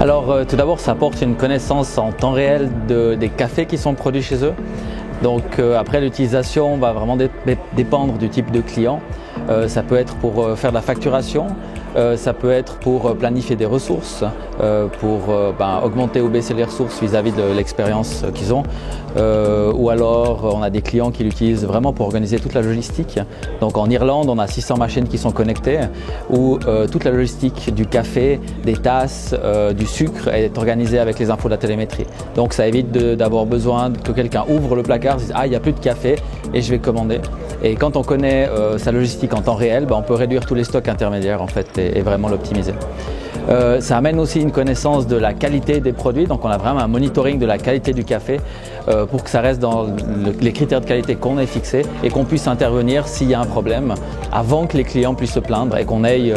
Alors tout d'abord, ça apporte une connaissance en temps réel des cafés qui sont produits chez eux. Donc après, l'utilisation va vraiment dépendre du type de client. Ça peut être pour faire de la facturation, ça peut être pour planifier des ressources, pour augmenter ou baisser les ressources vis-à-vis de l'expérience qu'ils ont. Ou alors on a des clients qui l'utilisent vraiment pour organiser toute la logistique. Donc en Irlande, on a 600 machines qui sont connectées où toute la logistique du café, des tasses, du sucre est organisée avec les infos de la télémétrie. Donc ça évite d'avoir besoin que quelqu'un ouvre le placard, se dise « Ah, il n'y a plus de café et je vais commander ». Et quand on connaît sa logistique en temps réel, on peut réduire tous les stocks intermédiaires en fait, et vraiment l'optimiser. Ça amène aussi une connaissance de la qualité des produits, donc on a vraiment un monitoring de la qualité du café pour que ça reste dans les critères de qualité qu'on ait fixés et qu'on puisse intervenir s'il y a un problème avant que les clients puissent se plaindre et qu'on aille,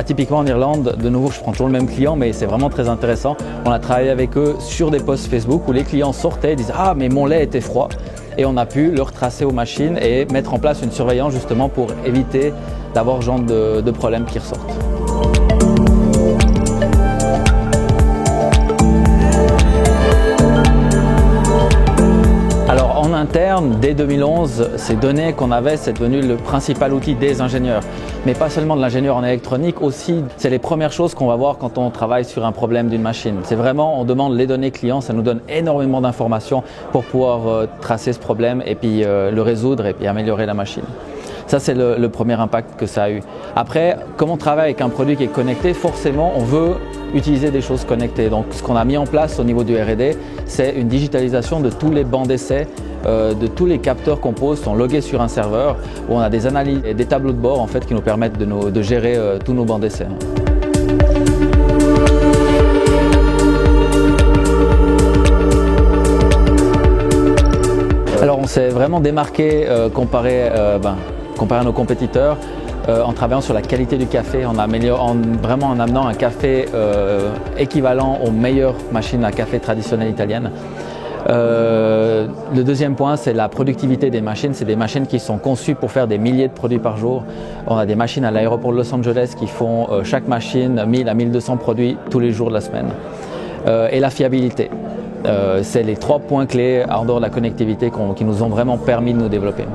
typiquement en Irlande, de nouveau je prends toujours le même client mais c'est vraiment très intéressant, on a travaillé avec eux sur des posts Facebook où les clients sortaient et disaient « Ah mais mon lait était froid ». Et on a pu le retracer aux machines et mettre en place une surveillance justement pour éviter d'avoir ce genre de problèmes qui ressortent. Alors en interne, dès 2011, ces données qu'on avait, c'est devenu le principal outil des ingénieurs. Mais pas seulement de l'ingénieur en électronique, aussi c'est les premières choses qu'on va voir quand on travaille sur un problème d'une machine. C'est vraiment, on demande les données clients, ça nous donne énormément d'informations pour pouvoir tracer ce problème et puis le résoudre et puis améliorer la machine. Ça, c'est le premier impact que ça a eu. Après, comme on travaille avec un produit qui est connecté, forcément, on veut utiliser des choses connectées. Donc, ce qu'on a mis en place au niveau du R&D, c'est une digitalisation de tous les bancs d'essai, de tous les capteurs qu'on pose, sont logués sur un serveur, où on a des analyses et des tableaux de bord en fait, qui nous permettent de gérer tous nos bancs d'essai. Alors, on s'est vraiment démarqué comparé à nos compétiteurs en travaillant sur la qualité du café, vraiment en amenant un café équivalent aux meilleures machines à café traditionnelles italiennes. Le deuxième point, c'est la productivité des machines. C'est des machines qui sont conçues pour faire des milliers de produits par jour. On a des machines à l'aéroport de Los Angeles qui font chaque machine 1000 à 1200 produits tous les jours de la semaine. Et la fiabilité. C'est les 3 points clés en dehors de la connectivité qui nous ont vraiment permis de nous développer.